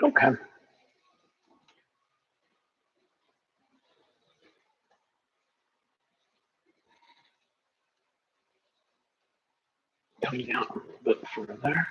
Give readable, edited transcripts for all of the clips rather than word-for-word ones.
Okay. Coming down a little bit further.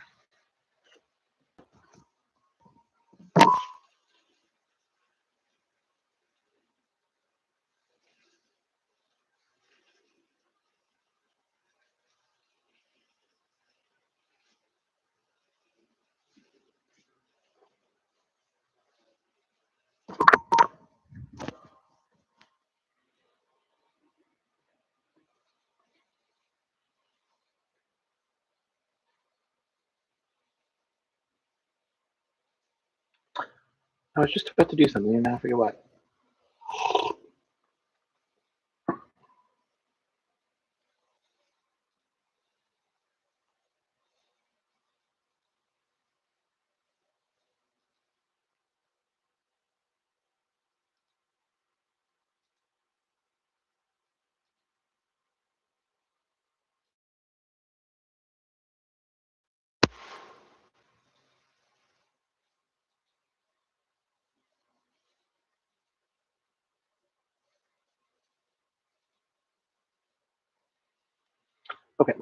I was just about to do something and now I forget what. Okay.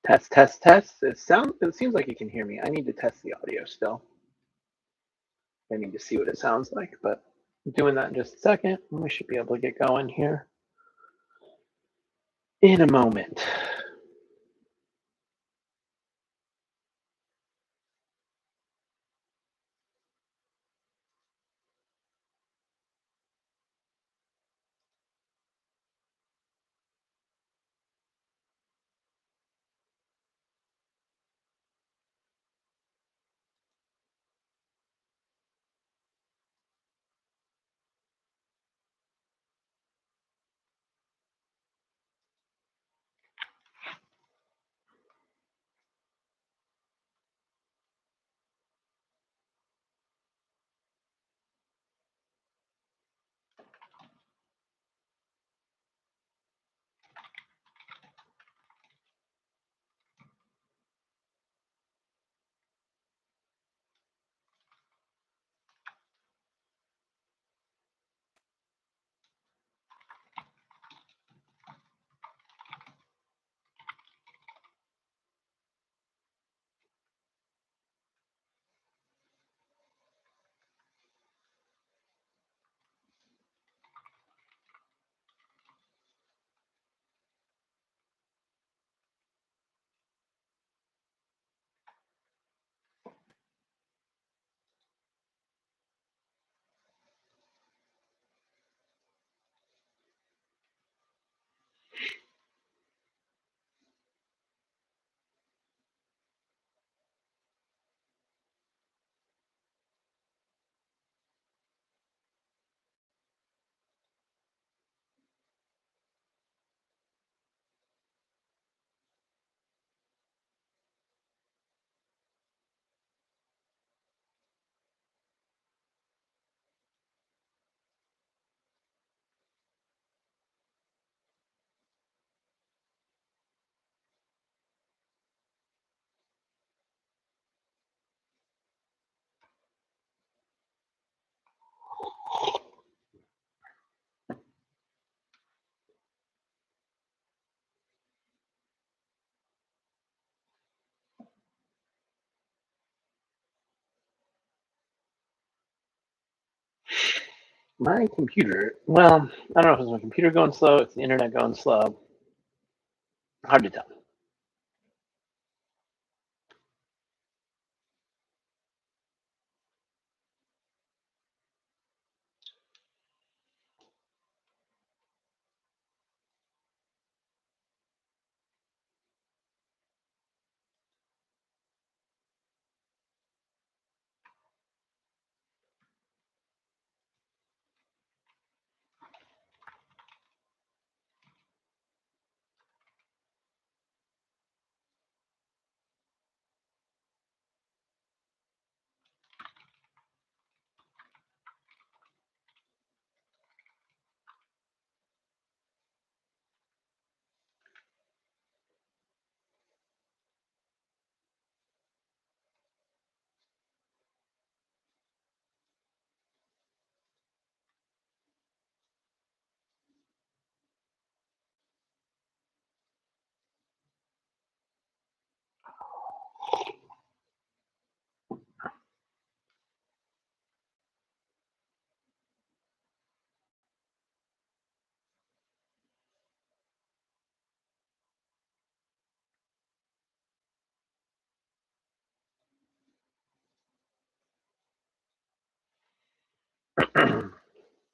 Test, test, test. It seems like you can hear me. I need to test the audio still. I need to see what it sounds like, but I'm doing that in just a second. We should be able to get going here in a moment. My computer, well, I don't know if it's my computer going slow, it's the internet going slow. Hard to tell.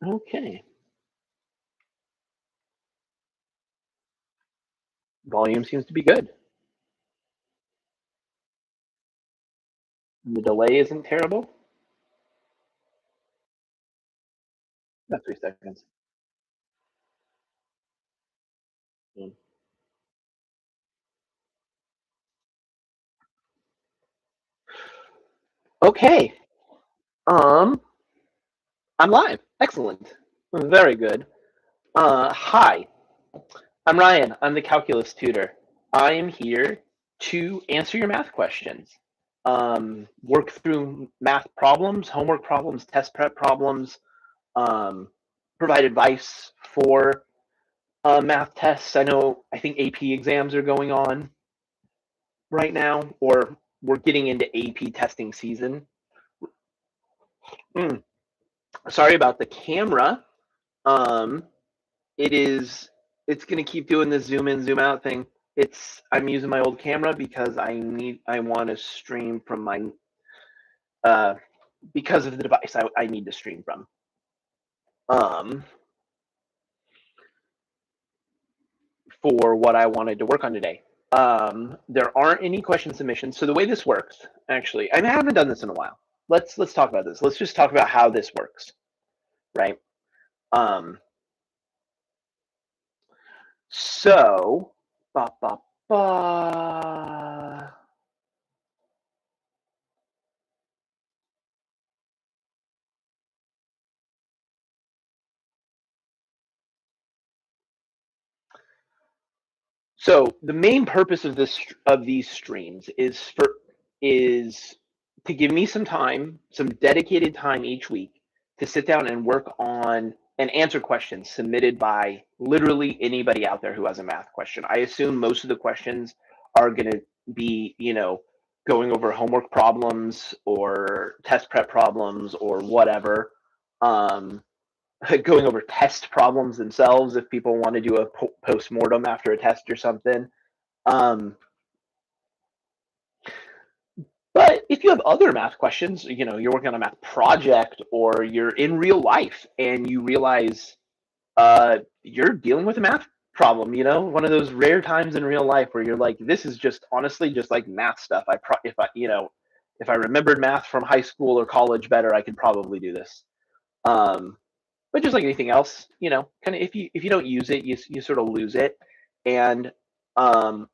Okay. Volume seems to be good. The delay isn't terrible. About 3 seconds. Mm. Okay. Um, I'm live. Excellent. Very good. Hi, I'm Ryan. I'm the calculus tutor. I am here to answer your math questions. Work through math problems, homework problems, test prep problems, um, provide advice for math tests. I think AP exams are going on right now, or we're getting into AP testing season. Mm, sorry about the camera. Um, it's going to keep doing this zoom in, zoom out thing. I'm using my old camera because I want to stream from my uh, because of the device I need to stream from. For what I wanted to work on today. There aren't any question submissions. So the way this works, actually, I haven't done this in a while. Let's talk about this. Let's just talk about how this works, right? Um, so, ba, ba, ba. So the main purpose of these streams is to give me some time, some dedicated time each week to sit down and work on and answer questions submitted by literally anybody out there who has a math question. I assume most of the questions are going to be, going over homework problems or test prep problems or whatever. Going over test problems themselves if people want to do a post-mortem after a test or something. But if you have other math questions, you're working on a math project or you're in real life and you realize you're dealing with a math problem, one of those rare times in real life where you're like, this is just honestly just like math stuff. If I remembered math from high school or college better, I could probably do this. But just like anything else, kind of if you don't use it, you sort of lose it. And I'm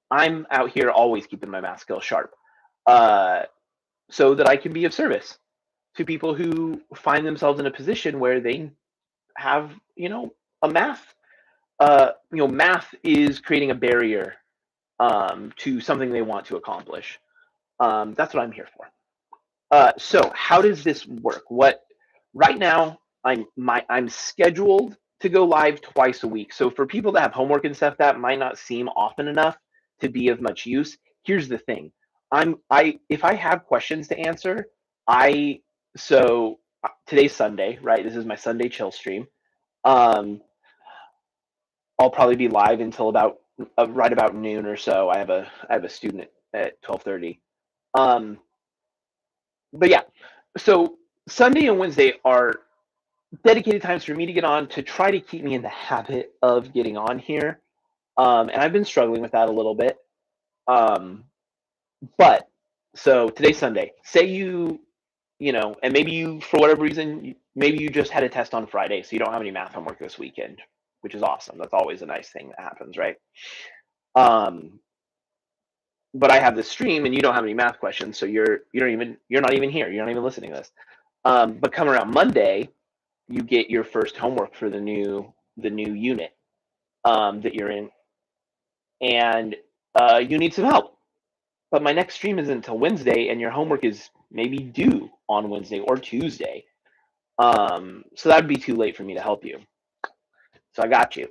out here always keeping my math skills sharp, so that I can be of service to people who find themselves in a position where they have, a math. Math is creating a barrier to something they want to accomplish. That's what I'm here for. So how does this work? Right now I'm scheduled to go live twice a week. So for people that have homework and stuff, that might not seem often enough to be of much use. Here's the thing. If I have questions to answer, today's Sunday, right? This is my Sunday chill stream. I'll probably be live until about right about noon or so. I have a student at 12:30. But yeah, so Sunday and Wednesday are dedicated times for me to get on to try to keep me in the habit of getting on here. And I've been struggling with that a little bit. But so today's Sunday. Say and maybe you, for whatever reason, maybe you just had a test on Friday, so you don't have any math homework this weekend, which is awesome. That's always a nice thing that happens, right? But I have this stream and you don't have any math questions, so you're not even here. You're not even listening to this. But come around Monday, you get your first homework for the new unit that you're in, and you need some help. But my next stream isn't until Wednesday, and your homework is maybe due on Wednesday or Tuesday. So that'd be too late for me to help you. So I got you.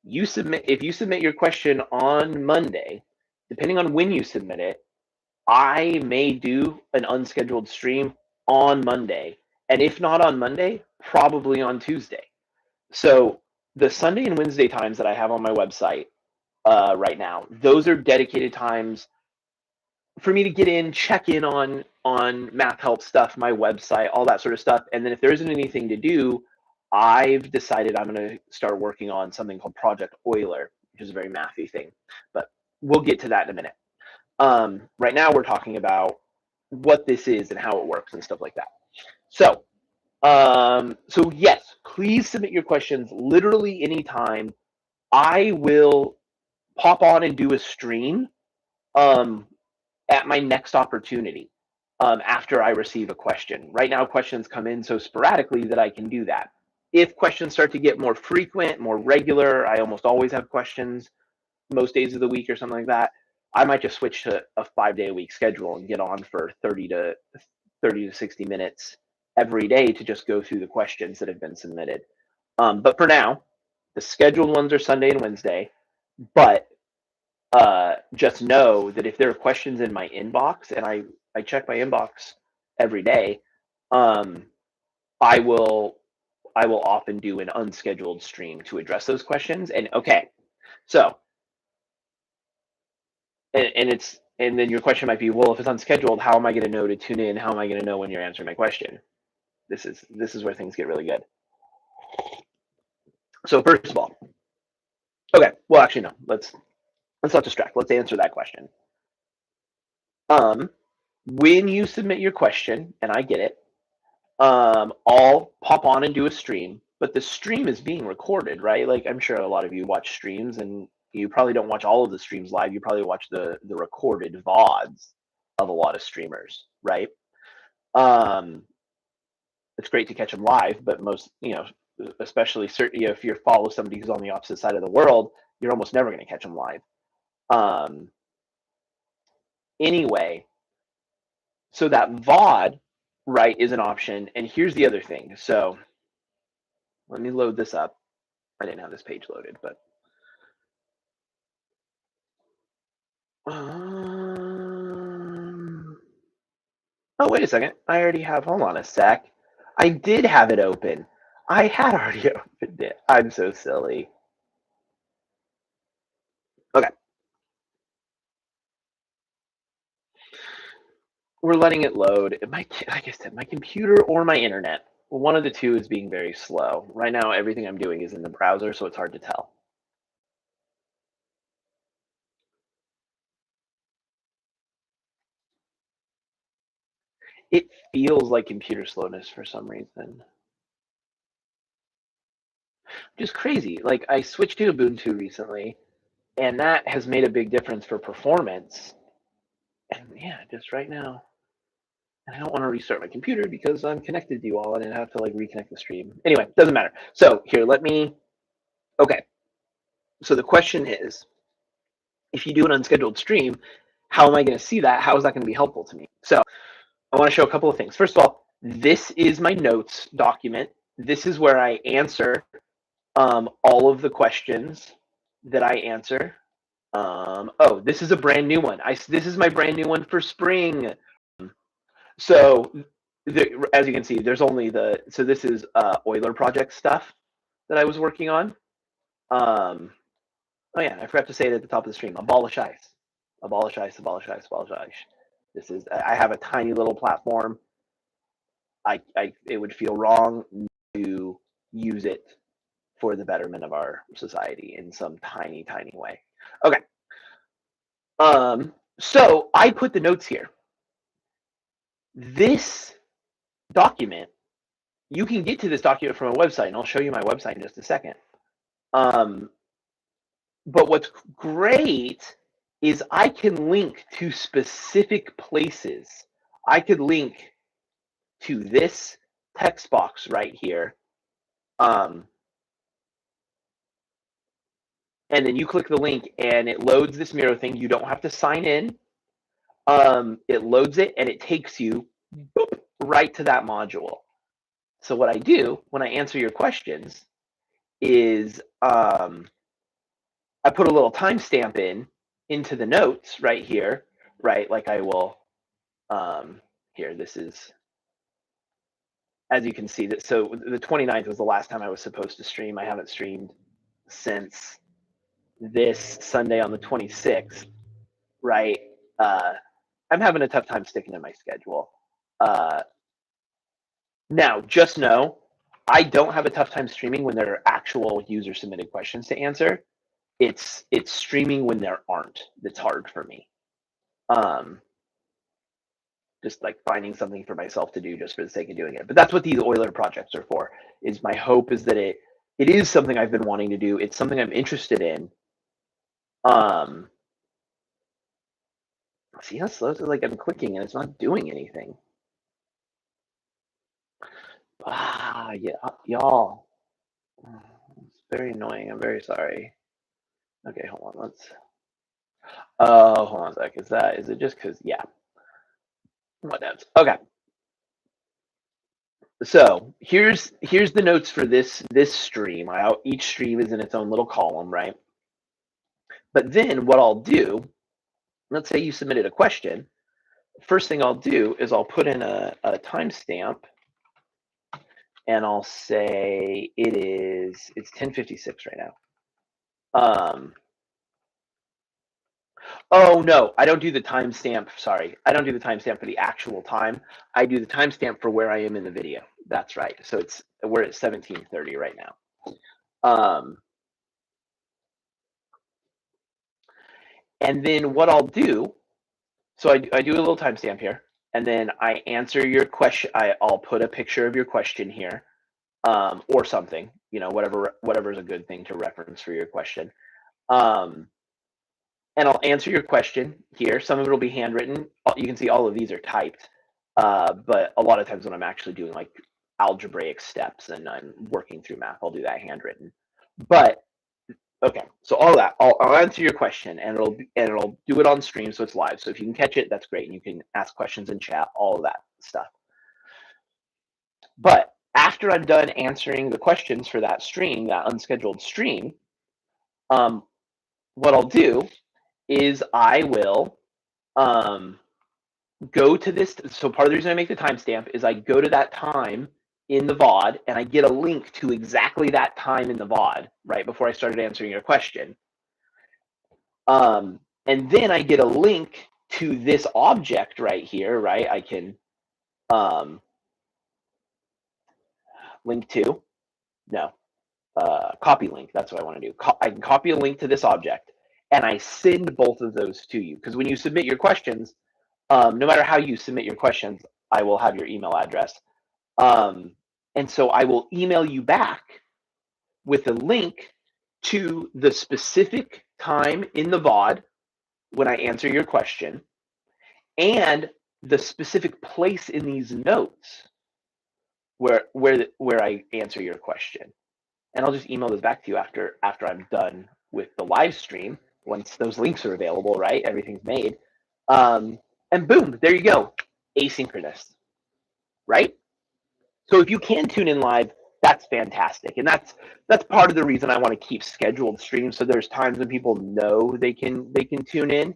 If you submit your question on Monday, depending on when you submit it, I may do an unscheduled stream on Monday. And if not on Monday, probably on Tuesday. So the Sunday and Wednesday times that I have on my website right now, those are dedicated times for me to get in, check in on math help stuff, my website, all that sort of stuff. And then if there isn't anything to do, I've decided I'm going to start working on something called Project Euler, which is a very mathy thing, but we'll get to that in a minute. Right now, we're talking about what this is and how it works and stuff like that. So, so yes, please submit your questions literally anytime. I will pop on and do a stream at my next opportunity after I receive a question. Right now, questions come in so sporadically that I can do that. If questions start to get more frequent, more regular, I almost always have questions most days of the week or something like that. I might just switch to a 5-day-a-week schedule and get on for 30 to 60 minutes every day to just go through the questions that have been submitted. But for now, the scheduled ones are Sunday and Wednesday. But just know that if there are questions in my inbox, and I check my inbox every day, I will often do an unscheduled stream to address those questions. And okay, so and then your question might be, well, if it's unscheduled, how am I going to know to tune in? How am I going to know when you're answering my question? This is where things get really good. So first of all, okay, well, actually no, let's not distract. Let's answer that question. When you submit your question, and I get it, I'll pop on and do a stream, but the stream is being recorded, right? Like, I'm sure a lot of you watch streams, and you probably don't watch all of the streams live. You probably watch the recorded VODs of a lot of streamers, right? It's great to catch them live, but most, especially certain, if you follow somebody who's on the opposite side of the world, you're almost never going to catch them live. Anyway, so that VOD, right, is an option. And here's the other thing. So let me load this up. I didn't have this page loaded, but oh, wait a second. I already have, hold on a sec. I did have it open. I had already opened it. I'm so silly. Okay. We're letting it load. Like I said, my computer or my internet. One of the two is being very slow. Right now, everything I'm doing is in the browser, so it's hard to tell. It feels like computer slowness for some reason. Just crazy. Like, I switched to Ubuntu recently, and that has made a big difference for performance. And yeah, just right now. And I don't want to restart my computer because I'm connected to you all, and I have to like reconnect the stream. Anyway, doesn't matter. So here, okay. So the question is, if you do an unscheduled stream, how am I going to see that? How is that going to be helpful to me? So I want to show a couple of things. First of all, this is my notes document. This is where I answer all of the questions that I answer. Oh, this is a brand new one. This is my brand new one for spring. So as you can see, there's only so this is Euler project stuff that I was working on. Oh yeah, I forgot to say it at the top of the stream. Abolish ICE. Abolish ICE, abolish ICE, abolish ICE. I have a tiny little platform. It would feel wrong to use it for the betterment of our society in some tiny, tiny way. Okay. So I put the notes here. This document, you can get to this document from a website, and I'll show you my website in just a second. But what's great is I can link to specific places. I could link to this text box right here. And then you click the link and it loads this Miro thing. You don't have to sign in. It loads it and it takes you right to that module. So what I do when I answer your questions is I put a little timestamp into the notes right here, right? Like I will, here, this is, as you can see, that. So the 29th was the last time I was supposed to stream. I haven't streamed since this Sunday on the 26th, right? I'm having a tough time sticking to my schedule. Now, just know I don't have a tough time streaming when there are actual user submitted questions to answer. It's streaming when there aren't that's hard for me. Just like finding something for myself to do just for the sake of doing it. But that's what these Euler projects are for. Is my hope is that it is something I've been wanting to do. It's something I'm interested in. See how slow it's like I'm clicking and it's not doing anything. Yeah, y'all. It's very annoying. I'm very sorry. Okay, hold on. Let's. Hold on a sec. Is it just because? Yeah. What else? Okay. So here's the notes for this stream. Each stream is in its own little column, right? But then what I'll do, let's say you submitted a question. First thing I'll do is I'll put in a timestamp, and I'll say it's 10:56 right now. Oh no, I don't do the timestamp. Sorry, I don't do the timestamp for the actual time. I do the timestamp for where I am in the video. That's right. So we're at 17:30 right now. And then what I'll do, so I do a little timestamp here, and then I answer your question. I'll put a picture of your question here, or something, whatever is a good thing to reference for your question. And I'll answer your question here. Some of it will be handwritten. You can see all of these are typed, but a lot of times when I'm actually doing like algebraic steps and I'm working through math, I'll do that handwritten. But okay, so all that, I'll answer your question, and it'll do it on stream, so it's live. So if you can catch it, that's great, and you can ask questions in chat, all of that stuff. But after I'm done answering the questions for that stream, that unscheduled stream, what I'll do is I will go to this. So part of the reason I make the timestamp is I go to that time in the VOD, and I get a link to exactly that time in the VOD right before I started answering your question. And then I get a link to this object right here, right? I can link to, no, copy link. That's what I want to do. I can copy a link to this object, and I send both of those to you. Because when you submit your questions, no matter how you submit your questions, I will have your email address. And so I will email you back with a link to the specific time in the VOD when I answer your question, and the specific place in these notes where I answer your question. And I'll just email those back to you after I'm done with the live stream, once those links are available, right? Everything's made. And boom, there you go. Asynchronous, right? So if you can tune in live, that's fantastic. And that's part of the reason I want to keep scheduled streams. So there's times when people know they can tune in.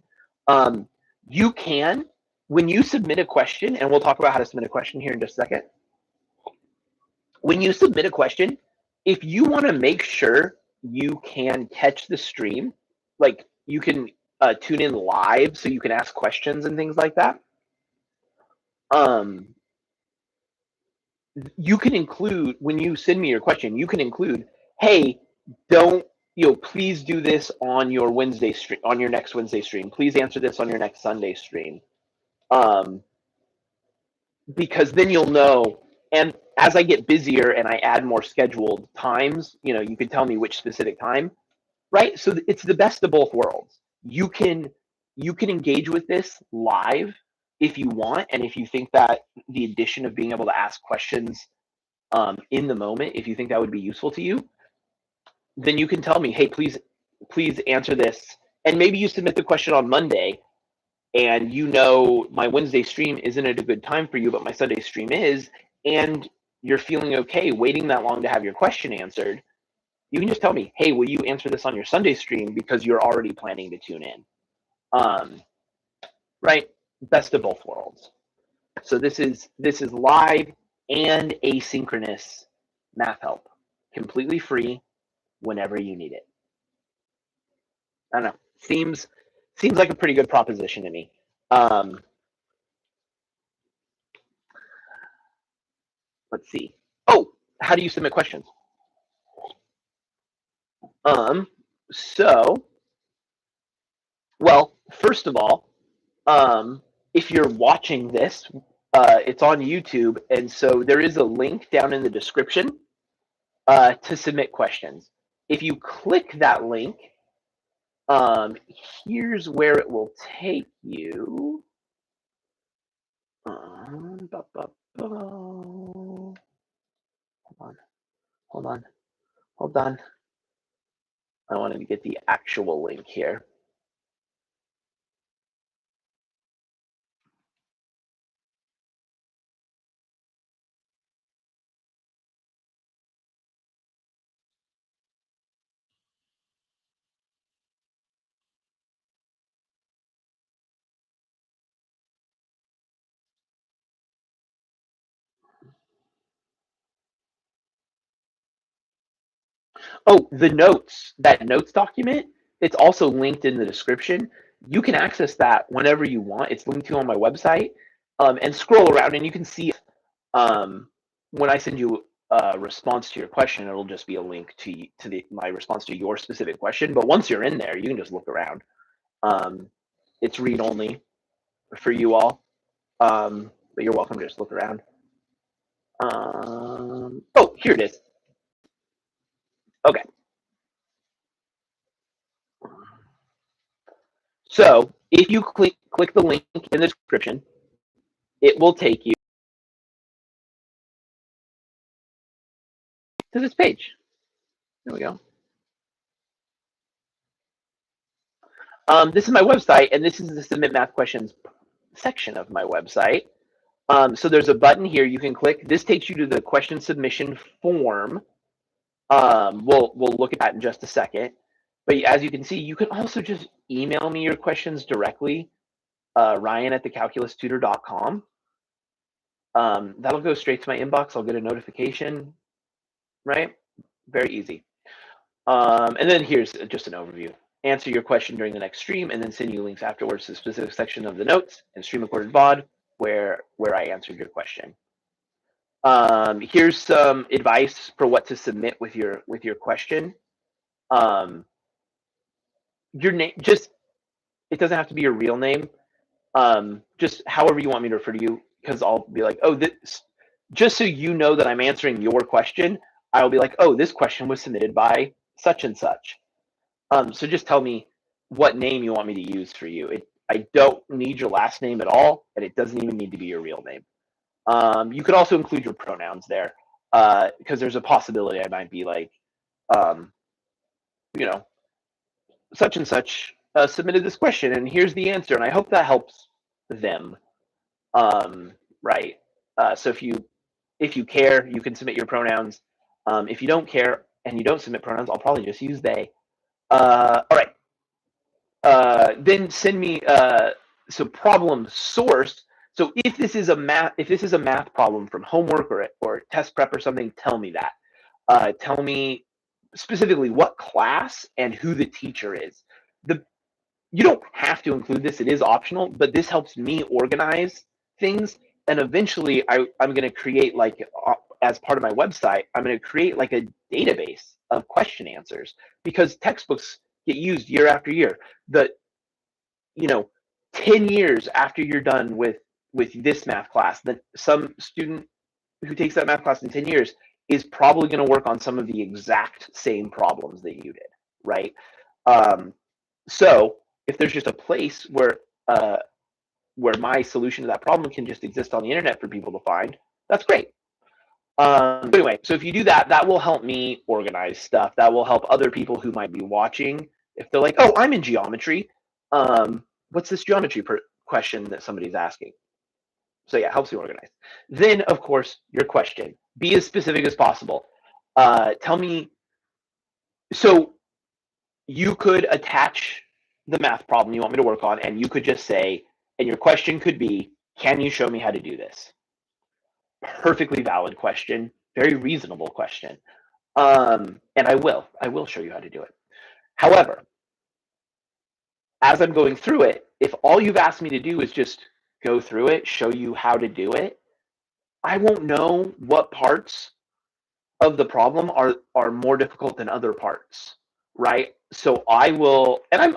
You can, when you submit a question, and we'll talk about how to submit a question here in just a second. When you submit a question, if you want to make sure you can catch the stream, like you can tune in live so you can ask questions and things like that, you can include, when you send me your question, you can include, hey, please do this on your Wednesday stream, on your next Wednesday stream. Please answer this on your next Sunday stream. Because then you'll know. And as I get busier and I add more scheduled times, you can tell me which specific time, right? So it's the best of both worlds. You can engage with this live if you want, and if you think that the addition of being able to ask questions in the moment, if you think that would be useful to you, then you can tell me, hey, please answer this. And maybe you submit the question on Monday, and my Wednesday stream isn't at a good time for you, but my Sunday stream is, and you're feeling okay waiting that long to have your question answered. You can just tell me, hey, will you answer this on your Sunday stream, because you're already planning to tune in. Right? Best of both worlds. So this is live and asynchronous math help, completely free whenever you need it. I don't know. Seems like a pretty good proposition to me. Let's see. Oh, how do you submit questions? So, well, first of all, if you're watching this, it's on YouTube, and so there is a link down in the description to submit questions. If you click that link, here's where it will take you. Hold on. I wanted to get the actual link here. Oh, the notes, that notes document, it's also linked in the description. You can access that whenever you want. It's linked to on my website, and scroll around, and you can see when I send you a response to your question, it'll just be a link to my response to your specific question. But once you're in there, you can just look around. It's read only for you all, but you're welcome to just look around. Oh, here it is. Okay. So if you click the link in the description, it will take you to this page. There we go. This is my website, and this is the Submit Math Questions section of my website. So there's a button here you can click. This takes you to the question submission form. We'll look at that in just a second. But as you can see, you can also just email me your questions directly, ryan@thecalculustutor.com. That'll go straight to my inbox. I'll get a notification, right? Very easy. And then here's just an overview. Answer your question during the next stream, and then send you links afterwards to the specific section of the notes and stream recorded VOD where I answered your question. Here's some advice for what to submit with your question. Your name, just, it doesn't have to be your real name. Just however you want me to refer to you, because I'll be like, oh, this, just so you know that I'm answering your question, I'll be like, oh, this question was submitted by such and such. So just tell me what name you want me to use for you. I don't need your last name at all, and it doesn't even need to be your real name. You could also include your pronouns there, because there's a possibility I might be like, you know, such and such submitted this question, and here's the answer, and I hope that helps them. Right. So if you care, you can submit your pronouns. If you don't care and you don't submit pronouns, I'll probably just use they. All right. Then send me so problem source. So if this is a math problem from homework or test prep or something, tell me that. Tell me specifically what class and who the teacher is. You don't have to include this; it is optional. But this helps me organize things, and eventually, I'm going to create, like, as part of my website, I'm going to create like a database of question answers, because textbooks get used year after year. 10 years after you're done with this math class, that some student who takes that math class in 10 years is probably going to work on some of the exact same problems that you did, right? So if there's just a place where my solution to that problem can just exist on the internet for people to find, that's great. Anyway, so if you do that, that will help me organize stuff. That will help other people who might be watching. If they're like, oh, I'm in geometry. What's this geometry question that somebody's asking? So yeah, it helps you organize. Then, of course, your question. Be as specific as possible. Tell me. So you could attach the math problem you want me to work on, and you could just say, and your question could be, can you show me how to do this? Perfectly valid question, very reasonable question. And I will show you how to do it. However, as I'm going through it, if all you've asked me to do is just go through it, show you how to do it, I won't know what parts of the problem are more difficult than other parts, right? So I will, and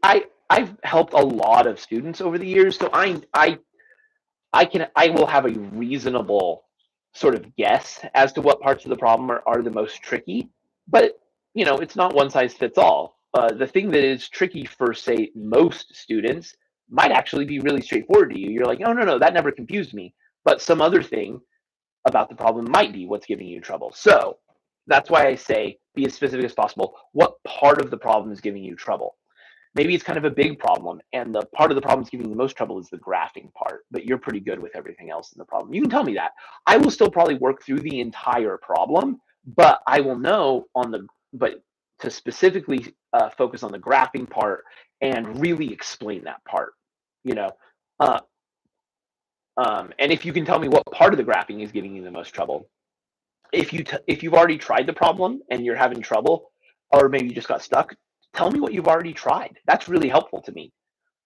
I've helped a lot of students over the years, so I will have a reasonable sort of guess as to what parts of the problem are the most tricky. But it's not one size fits all. The thing that is tricky for, say, most students might actually be really straightforward to you. You're like, oh, no, that never confused me. But some other thing about the problem might be what's giving you trouble. So that's why I say be as specific as possible. What part of the problem is giving you trouble? Maybe it's kind of a big problem, and the part of the problem that's giving you the most trouble is the graphing part, but you're pretty good with everything else in the problem. You can tell me that. I will still probably work through the entire problem, but I will know but to specifically focus on the graphing part and really explain that part, you know. Uh, and if you can tell me what part of the graphing is giving you the most trouble, if you've already tried the problem and you're having trouble, or maybe you just got stuck, tell me what you've already tried. That's really helpful to me.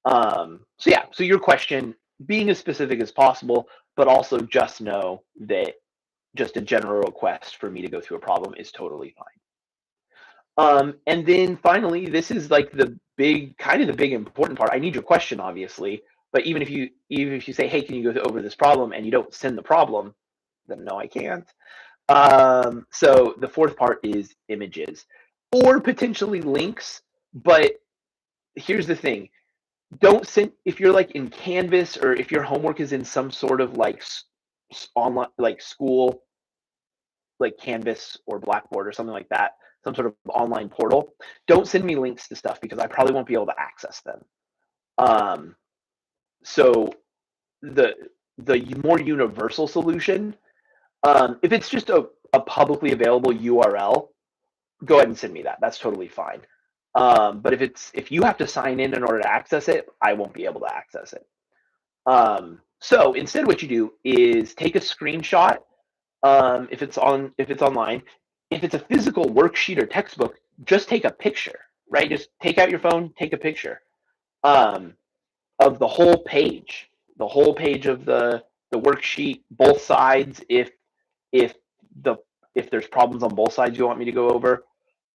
So your question, being as specific as possible, but also just know that just a general request for me to go through a problem is totally fine. And then finally, this is like the big important part. I need your question, obviously, but even if you say, hey, can you go over this problem, and you don't send the problem, then no, I can't. So the fourth part is images or potentially links. But here's the thing. Don't send, if you're like in Canvas, or if your homework is in some sort of like online, like school, like Canvas or Blackboard or something like that, some sort of online portal, don't send me links to stuff because I probably won't be able to access them. So the more universal solution, if it's just a publicly available URL, go ahead and send me that. That's totally fine. But if you have to sign in order to access it, I won't be able to access it. So instead, what you do is take a screenshot. If it's online, if it's a physical worksheet or textbook, just take a picture, right? Just take out your phone, take a picture of the whole page of the worksheet, both sides. If there's problems on both sides you want me to go over.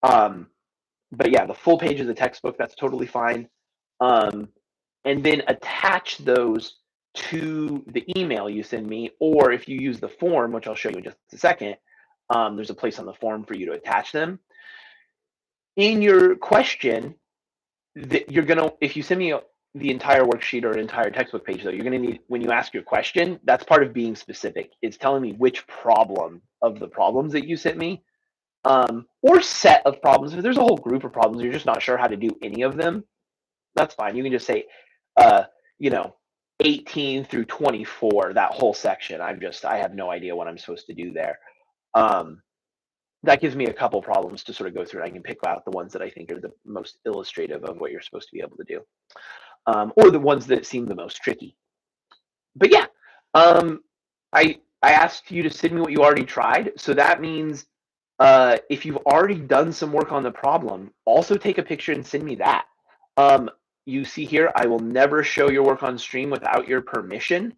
But yeah, the full page of the textbook, that's totally fine. And then attach those to the email you send me, or if you use the form, which I'll show you in just a second, there's a place on the form for you to attach them. In your question, if you send me the entire worksheet or entire textbook page, though, you're going to need, when you ask your question, that's part of being specific. It's telling me which problem of the problems that you sent me, or set of problems. If there's a whole group of problems, you're just not sure how to do any of them, that's fine. You can just say, 18 through 24, that whole section. I have no idea what I'm supposed to do there. That gives me a couple problems to sort of go through. I can pick out the ones that I think are the most illustrative of what you're supposed to be able to do, or the ones that seem the most tricky. But yeah, I asked you to send me what you already tried. So that means if you've already done some work on the problem, also take a picture and send me that. You see here, I will never show your work on stream without your permission.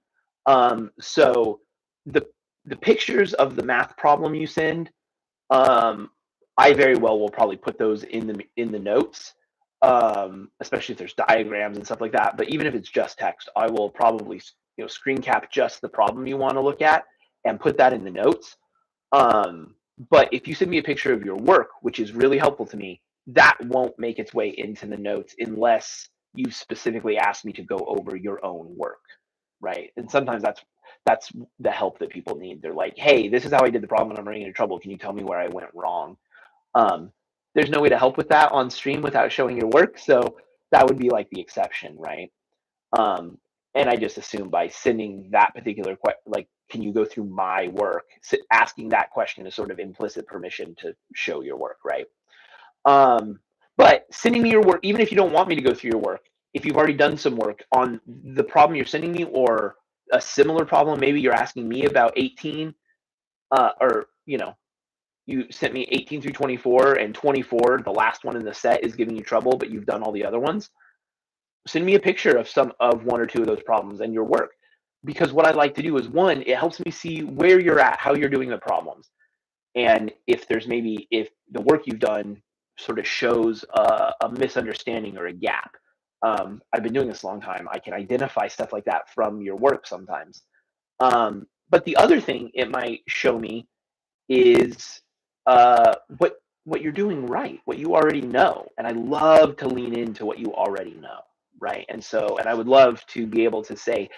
So the pictures of the math problem you send, I very well will probably put those in the notes, especially if there's diagrams and stuff like that. But even if it's just text, I will probably screen cap just the problem you want to look at and put that in the notes. But if you send me a picture of your work, which is really helpful to me, that won't make its way into the notes unless you specifically ask me to go over your own work, right? And sometimes that's the help that people need. They're like, hey, this is how I did the problem and I'm running into trouble. Can you tell me where I went wrong? There's no way to help with that on stream without showing your work. So that would be like the exception, right? And I just assume by sending that particular can you go through my work? Asking that question is sort of implicit permission to show your work, right? But sending me your work, even if you don't want me to go through your work, if you've already done some work on the problem you're sending me or a similar problem, maybe you're asking me about 18, or you sent me 18 through 24, and 24, the last one in the set, is giving you trouble, but you've done all the other ones. Send me a picture of one or two of those problems and your work, because what I like to do is, one, it helps me see where you're at, how you're doing the problems. And if the work you've done sort of shows a misunderstanding or a gap, I've been doing this a long time. I can identify stuff like that from your work sometimes. But the other thing it might show me is what you're doing right, what you already know. And I love to lean into what you already know, right? And I would love to be able to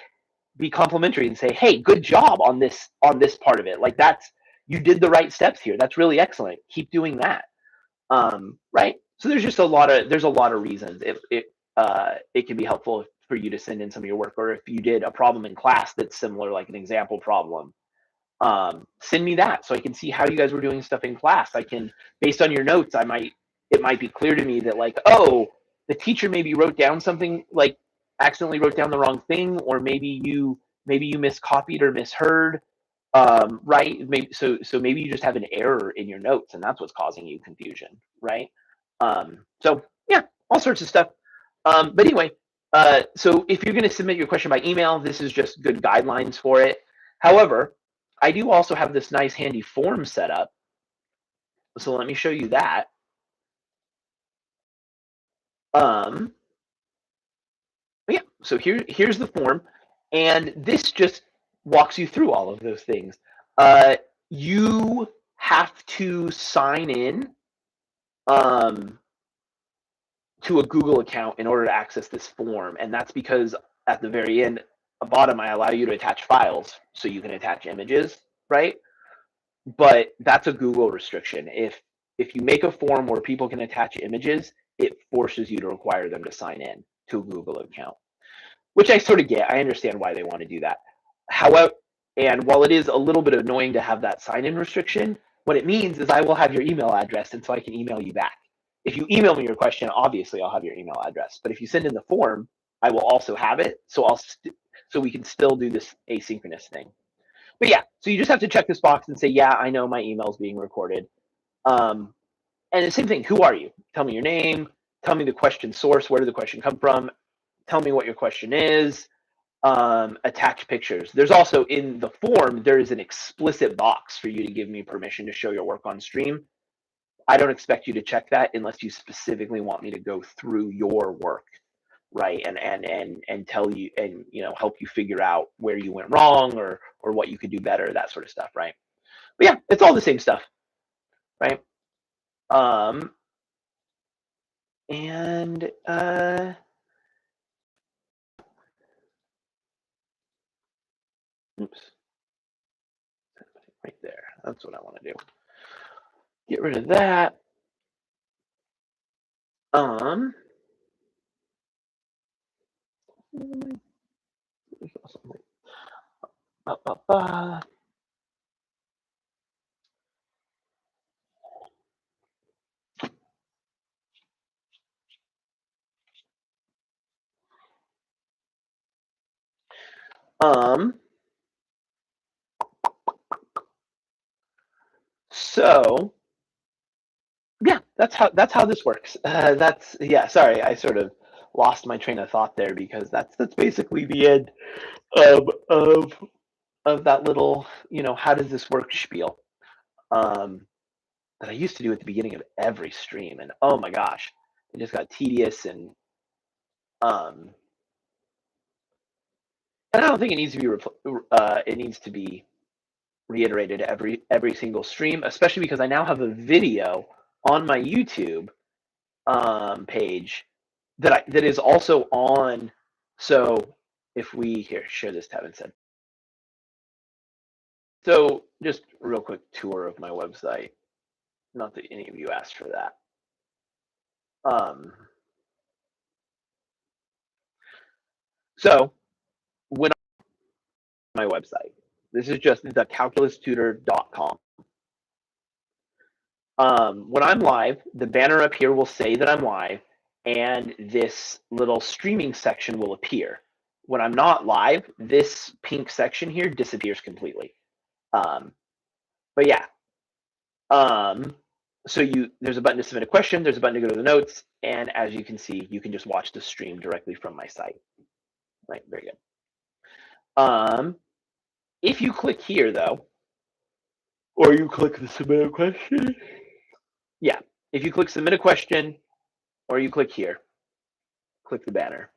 be complimentary and say, hey, good job on this part of it. Like you did the right steps here. That's really excellent. Keep doing that. Right. So there's a lot of reasons it can be helpful for you to send in some of your work, or if you did a problem in class that's similar, like an example problem, send me that so I can see how you guys were doing stuff in class. I can, based on your notes, it might be clear to me that, like, oh, the teacher maybe wrote down something, like accidentally wrote down the wrong thing, or maybe you miscopied or misheard. Right. So maybe you just have an error in your notes and that's what's causing you confusion. Right. So yeah, all sorts of stuff. But anyway, so if you're going to submit your question by email, this is just good guidelines for it. However, I do also have this nice handy form set up. So let me show you that. Yeah, so here's the form, and this just walks you through all of those things. You have to sign in to a Google account in order to access this form, and that's because at the very end, bottom, I allow you to attach files, so you can attach images, right? But that's a Google restriction. If you make a form where people can attach images, it forces you to require them to sign in to a Google account, which I sort of get. I understand why they want to do that. However, and while it is a little bit annoying to have that sign-in restriction, what it means is I will have your email address, and so I can email you back. If you email me your question, obviously I'll have your email address. But if you send in the form, I will also have it, so we can still do this asynchronous thing. But yeah, so you just have to check this box and say, yeah, I know my email is being recorded. And the same thing, who are you? Tell me your name, tell me the question source, where did the question come from, tell me what your question is, attach pictures. There's also, in the form, there is an explicit box for you to give me permission to show your work on stream. I don't expect you to check that unless you specifically want me to go through your work, right, and tell you, and help you figure out where you went wrong, or what you could do better, that sort of stuff, right? But yeah, it's all the same stuff, right? And oops, right there. That's what I want to do. Get rid of that. So yeah, that's how this works. Yeah. Sorry, I sort of lost my train of thought there, because that's basically the end of that little how does this work spiel that I used to do at the beginning of every stream, and oh my gosh, it just got tedious, and I don't think it needs to be reiterated every single stream, especially because I now have a video on my YouTube page that is also on. So if we share this tab instead. So just a real quick tour of my website. Not that any of you asked for that. So when my website, this is just thecalculustutor.com. When I'm live, the banner up here will say that I'm live, and this little streaming section will appear. When I'm not live, this pink section here disappears completely. But yeah. So there's a button to submit a question, there's a button to go to the notes, and as you can see, you can just watch the stream directly from my site. Right, very good. If you click here, though, or you click the submit a question. Yeah, if you click submit a question, or you click here, click the banner,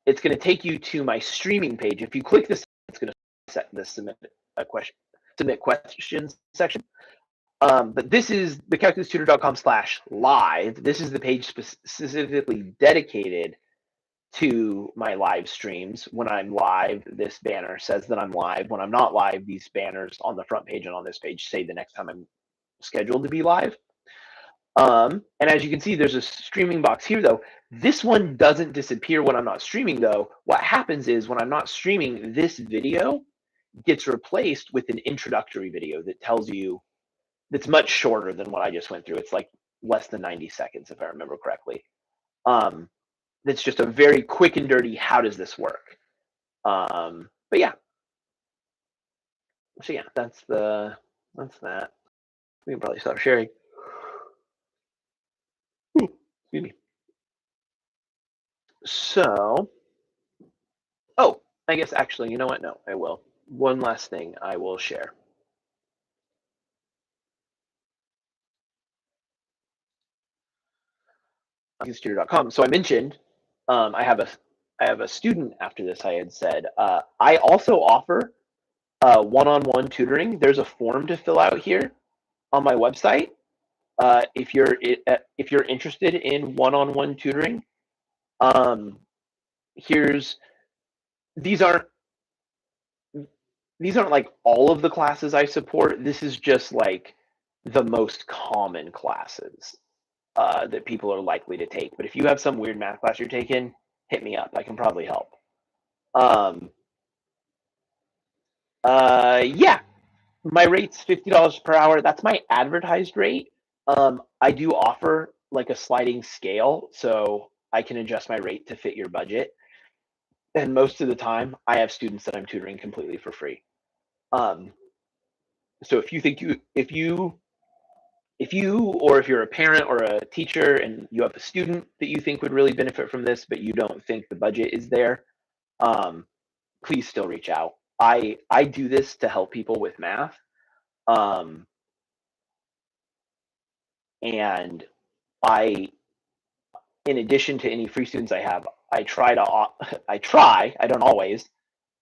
it's going to take you to my streaming page. If you click this, it's going to set the submit questions section. But this is the calculustutor.com/live. This is the page specifically dedicated to my live streams. When I'm live, this banner says that I'm live. When I'm not live, these banners on the front page and on this page say the next time I'm scheduled to be live. And as you can see, there's a streaming box here, though. This one doesn't disappear when I'm not streaming, though. What happens is when I'm not streaming, this video gets replaced with an introductory video that tells you, that's much shorter than what I just went through. It's like less than 90 seconds, if I remember correctly. That's just a very quick and dirty, how does this work? But yeah. So yeah, that's that. We can probably stop sharing. Ooh, excuse me. So, oh, I guess actually, you know what? No, I will. One last thing I will share. Studio.com. So I mentioned I have a student after this. I had said I also offer one-on-one tutoring. There's a form to fill out here on my website. If you're interested in one-on-one tutoring, these aren't like all of the classes I support. This is just like the most common classes that people are likely to take. But if you have some weird math class you're taking, hit me up. I can probably help. Yeah, my rate's $50 per hour. That's my advertised rate. I do offer like a sliding scale, so I can adjust my rate to fit your budget. And most of the time, I have students that I'm tutoring completely for free. So if you're a parent or a teacher and you have a student that you think would really benefit from this, but you don't think the budget is there, please still reach out. I do this to help people with math. And in addition to any free students I have, I don't always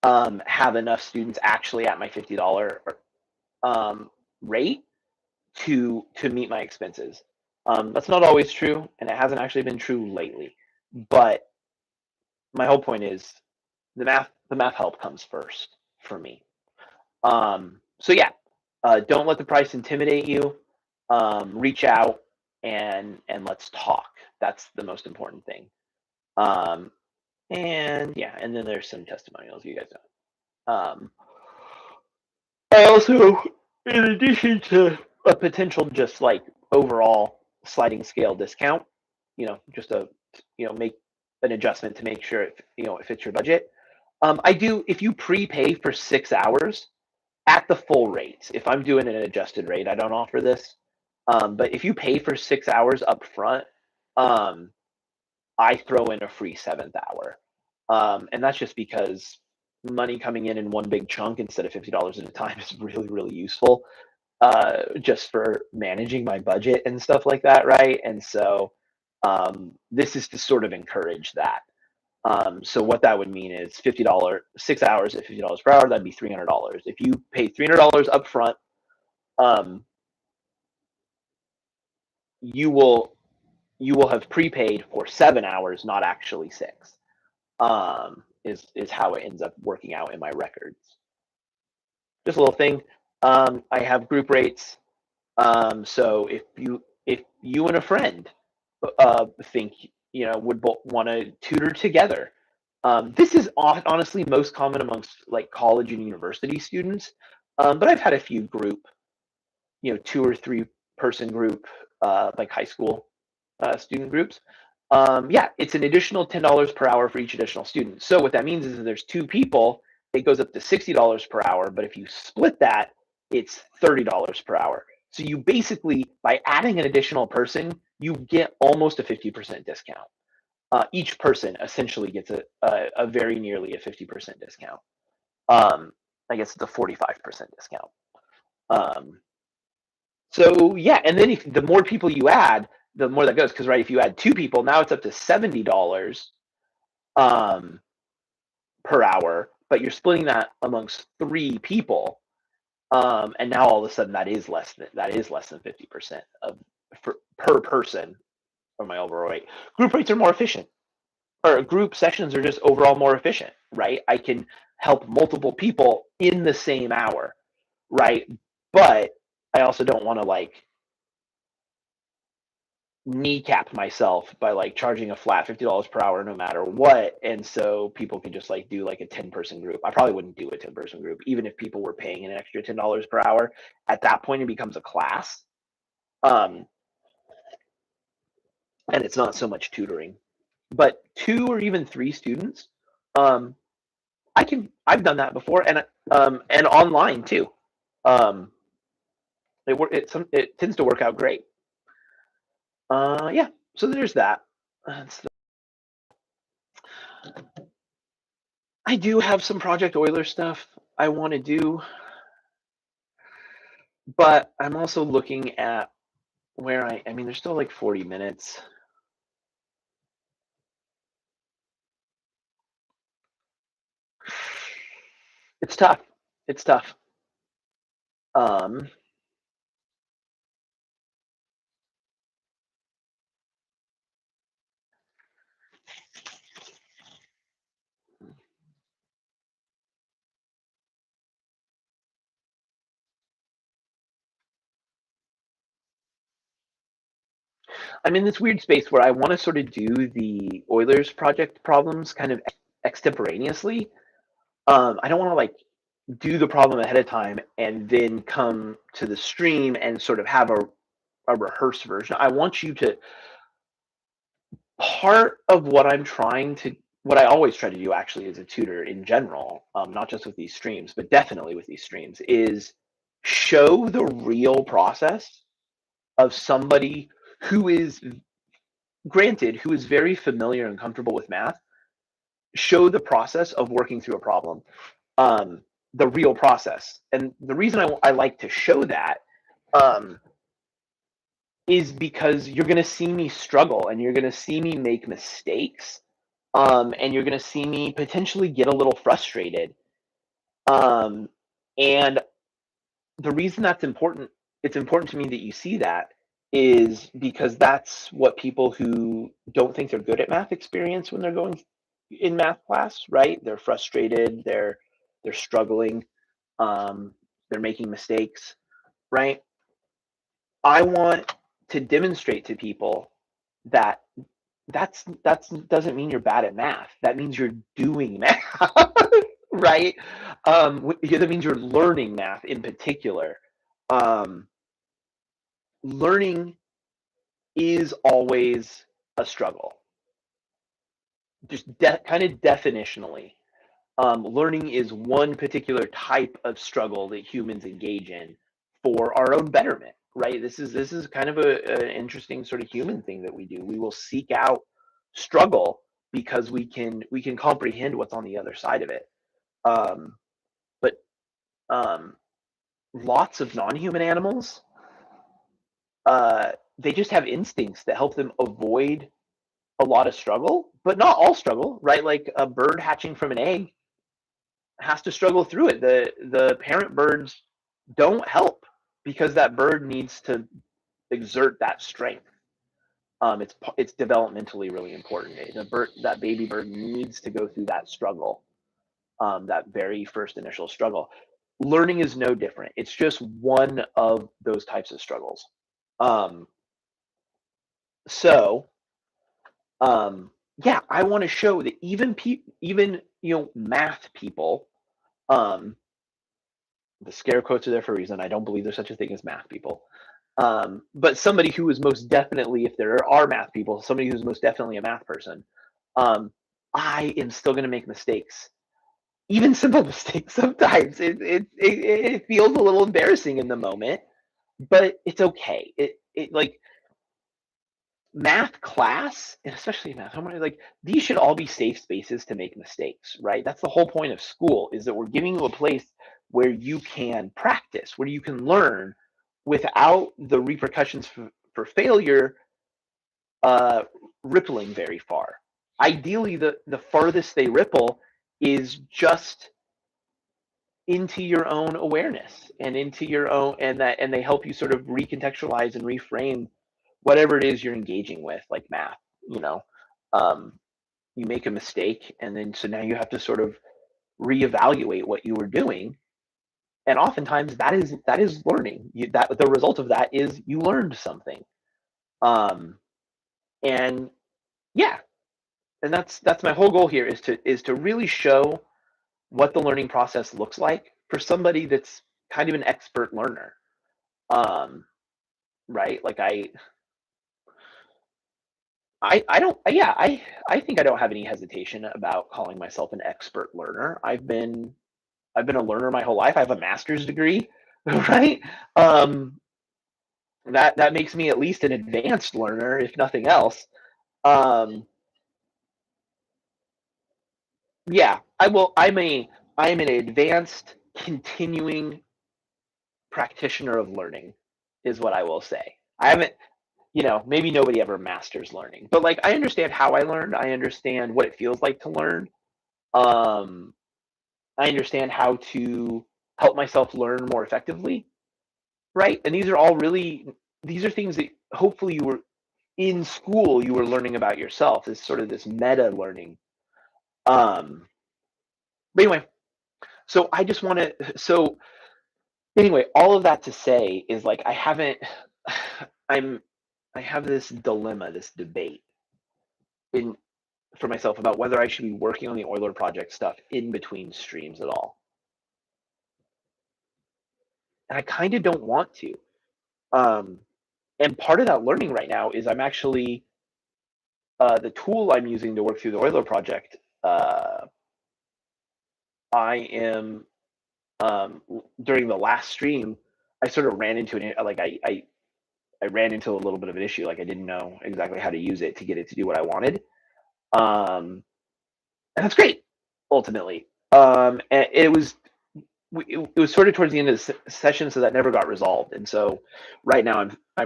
have enough students actually at my $50 rate to meet my expenses. That's not always true, and it hasn't actually been true lately. But my whole point is the math help comes first for me. So yeah, don't let the price intimidate you. Reach out and let's talk. That's the most important thing. And yeah, and then there's some testimonials, you guys know. I also, in addition to a potential just like overall sliding scale discount, just make an adjustment to make sure it fits your budget. I do, if you prepay for 6 hours at the full rate, if I'm doing an adjusted rate, I don't offer this. But if you pay for 6 hours up front, I throw in a free 7th hour. And that's just because money coming in one big chunk instead of $50 at a time is really, really useful, just for managing my budget and stuff like that, right? And so this is to sort of encourage that. So what that would mean is $50, 6 hours at $50 per hour, that'd be $300. If you pay $300 up front, you will have prepaid for 7 hours, not actually 6. Is how it ends up working out in my records. Just a little thing. I have group rates. So if you and a friend think would want to tutor together, this is honestly most common amongst like college and university students. But I've had a few group, 2 or 3 person group, like high school student groups. Yeah, it's an additional $10 per hour for each additional student. So what that means is if there's 2 people, it goes up to $60 per hour. But if you split that, it's $30 per hour. So you basically, by adding an additional person, you get almost a 50% discount. Each person essentially gets a very nearly a 50% discount. I guess it's a 45% discount. So yeah, and then if the more people you add, the more that goes. Because right, if you add 2 people, now it's up to $70 um, per hour, but you're splitting that amongst 3 people, and now all of a sudden that is less than 50% of per person of my overall rate. Group rates are more efficient, or group sessions are just overall more efficient, right? I can help multiple people in the same hour, right? But I also don't want to like kneecap myself by like charging a flat $50 per hour no matter what, and so people can just like do like a 10-person group. I probably wouldn't do a 10-person group even if people were paying an extra $10 per hour. At that point it becomes a class, um and it's not so much tutoring. But 2 or even 3 students, um I've done that before, and online too. um it tends to work out great. Yeah, so there's that. I do have some Project Euler stuff I want to do, but I'm also looking at where I mean, there's still like 40 minutes. It's tough. It's tough. Um, I'm in this weird space where I want to sort of do the Euler's project problems kind of extemporaneously. I don't want to like do the problem ahead of time and then come to the stream and sort of have a rehearsed version. I want you to, part of what I always try to do actually as a tutor in general, not just with these streams, but definitely with these streams, is show the real process of somebody who is, granted, who is very familiar and comfortable with math. Show the process of working through a problem, um, the real process. And the reason I like to show that, um, is because you're going to see me struggle and you're going to see me make mistakes, and you're going to see me potentially get a little frustrated. Um, and the reason that's important, it's important to me that you see that, is because that's what people who don't think they're good at math experience when they're going in math class, right? They're frustrated, they're struggling, um, they're making mistakes, right? I want to demonstrate to people that that's doesn't mean you're bad at math. That means you're doing math, right? That means you're learning math in particular. Um, Learning is always a struggle, just kind of definitionally. Learning is one particular type of struggle that humans engage in for our own betterment, right? This is kind of an interesting sort of human thing that we do. We will seek out struggle because we can comprehend what's on the other side of it. But um, lots of non-human animals, they just have instincts that help them avoid a lot of struggle, but not all struggle, right? Like a bird hatching from an egg has to struggle through it. The parent birds don't help because that bird needs to exert that strength. It's developmentally really important. That baby bird needs to go through that struggle, that very first initial struggle. Learning is no different. It's just one of those types of struggles. Um, so yeah, I want to show that even math people, um, the scare quotes are there for a reason. I don't believe there's such a thing as math people. But somebody who is most definitely, if there are math people, somebody who's most definitely a math person, um, I am still going to make mistakes, even simple mistakes. Sometimes it feels a little embarrassing in the moment, but it's okay. It like math class, and especially math homework, like these should all be safe spaces to make mistakes, right? That's the whole point of school, is that we're giving you a place where you can practice, where you can learn, without the repercussions for failure rippling very far. Ideally, the farthest they ripple is just into your own awareness and into your own, and they help you sort of recontextualize and reframe whatever it is you're engaging with, like math. You know, um, you make a mistake, and then so now you have to sort of reevaluate what you were doing, and oftentimes that is learning. That the result of that is you learned something. Um, and yeah, and that's my whole goal here is to really show what the learning process looks like for somebody that's kind of an expert learner. Um, right? Like I don't yeah, I think I don't have any hesitation about calling myself an expert learner. I've been a learner my whole life. I have a master's degree, right? Um, that makes me at least an advanced learner, if nothing else. Um, yeah, I'm an advanced continuing practitioner of learning, is what I will say. I haven't, maybe nobody ever masters learning, but like I understand how I learned. I understand what it feels like to learn. Um, I understand how to help myself learn more effectively, right? And these are things that hopefully you were in school, you were learning about yourself. Is sort of this meta learning. Um, but anyway, so I just want to, so anyway, all of that to say is like, I'm, I have this dilemma, this debate in for myself about whether I should be working on the Euler project stuff in between streams at all. And I kind of don't want to. And part of that learning right now is I'm actually, the tool I'm using to work through the Euler project, I am, during the last stream, I sort of ran into it. Like I ran into a little bit of an issue. Like I didn't know exactly how to use it to get it to do what I wanted. And that's great, ultimately. And it was sort of towards the end of the session, so that never got resolved. And so right now I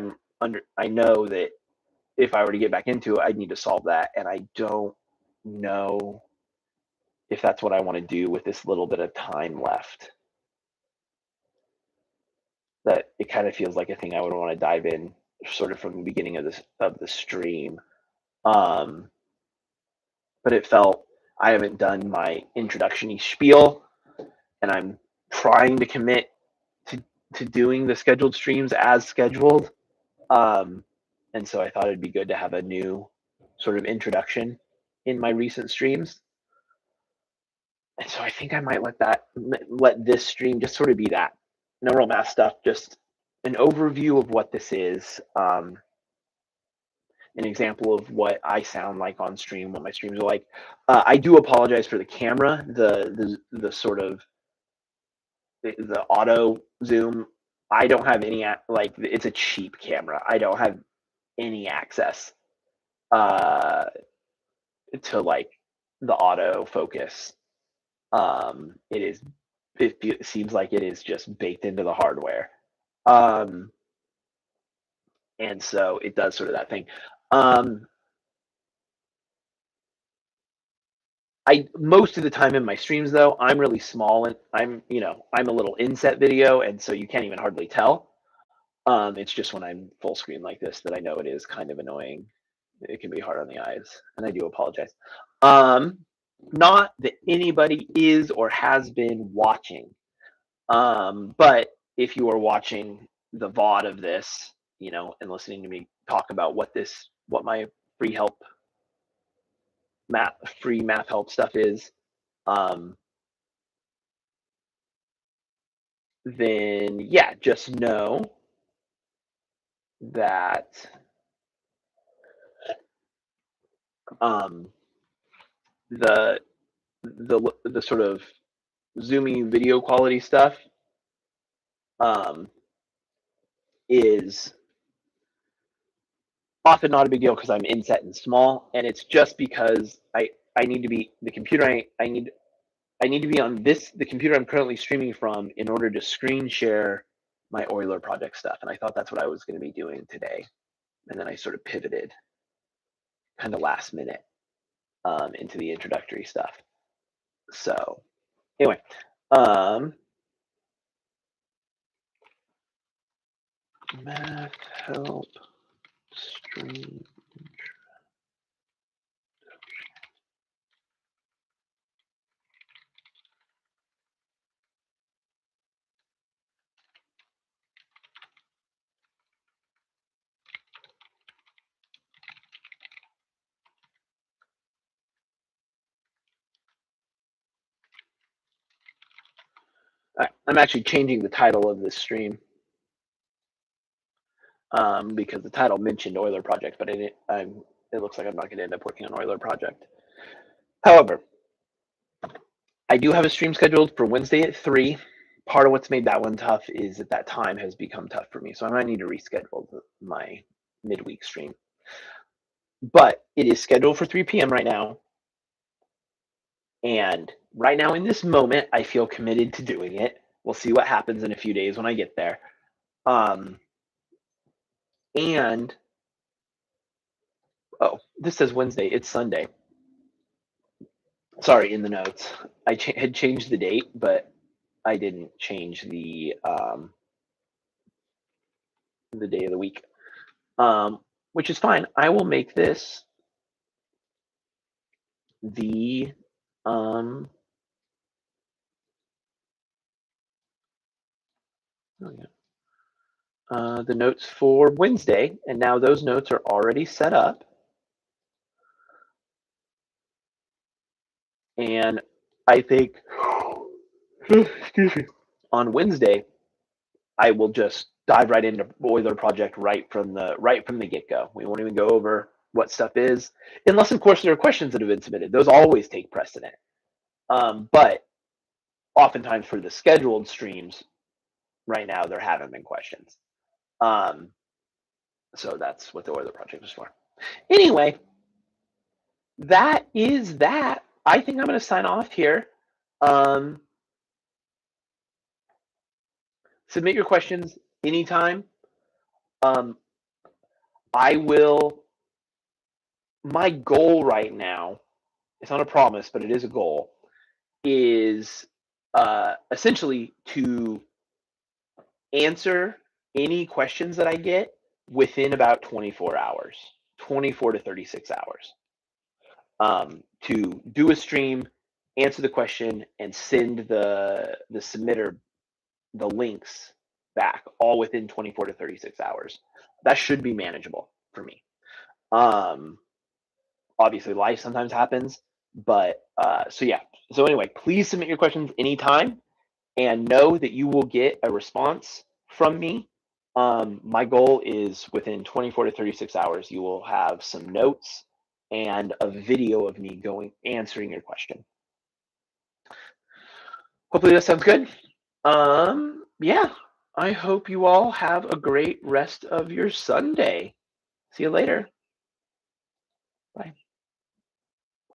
know that if I were to get back into it, I'd need to solve that. And I don't know if that's what I want to do with this little bit of time left. That it kind of feels like a thing I would want to dive in sort of from the beginning of the stream. But it felt I haven't done my introduction spiel, and I'm trying to commit to doing the scheduled streams as scheduled. And so I thought it'd be good to have a new sort of introduction in my recent streams. And so I think I might let this stream just sort of be that. No real math stuff, just an overview of what this is, an example of what I sound like on stream, what my streams are like. I do apologize for the camera, the sort of the auto zoom. I don't have any, like, it's a cheap camera. I don't have any access to like the auto focus. It seems like it is just baked into the hardware. And so it does sort of that thing. Most of the time in my streams though, I'm really small and I'm a little inset video, and so you can't even hardly tell. It's just when I'm full screen like this that I know it is kind of annoying. It can be hard on the eyes, and I do apologize. Not that anybody is or has been watching, but if you are watching the VOD of this, and listening to me talk about what my free math help stuff is, then yeah, just know that the sort of zoomy video quality stuff is often not a big deal because I'm inset and small, and it's just because I need to be the computer I need to be on the computer I'm currently streaming from in order to screen share my Euler project stuff, and I thought that's what I was going to be doing today, and then I sort of pivoted kind of last minute into the introductory stuff. So anyway, math help stream. I'm actually changing the title of this stream because the title mentioned Euler project, but it looks like I'm not going to end up working on Euler project. However, I do have a stream scheduled for Wednesday at 3. Part of what's made that one tough is that time has become tough for me, so I might need to reschedule my midweek stream. But it is scheduled for 3 p.m. right now. And right now in this moment, I feel committed to doing it. We'll see what happens in a few days when I get there. And, oh, this says Wednesday. It's Sunday. Sorry, in the notes. I had changed the date, but I didn't change the day of the week, which is fine. I will make this the the notes for Wednesday, and now those notes are already set up. And I think, excuse me, on Wednesday, I will just dive right into Euler project right from the get-go. We won't even go over what stuff is, unless of course there are questions that have been submitted. Those always take precedent. But oftentimes for the scheduled streams, right now there haven't been questions. So that's what the Euler project is for. Anyway, that is that. I think I'm going to sign off here. Submit your questions anytime. I will. My goal right now, it's not a promise, but it is a goal, is essentially to answer any questions that I get within about 24 hours, 24 to 36 hours. To do a stream, answer the question, and send the submitter the links back, all within 24 to 36 hours. That should be manageable for me. Obviously, life sometimes happens, but so yeah. So anyway, please submit your questions anytime, and know that you will get a response from me. My goal is within 24 to 36 hours, you will have some notes and a video of me answering your question. Hopefully that sounds good. Yeah, I hope you all have a great rest of your Sunday. See you later.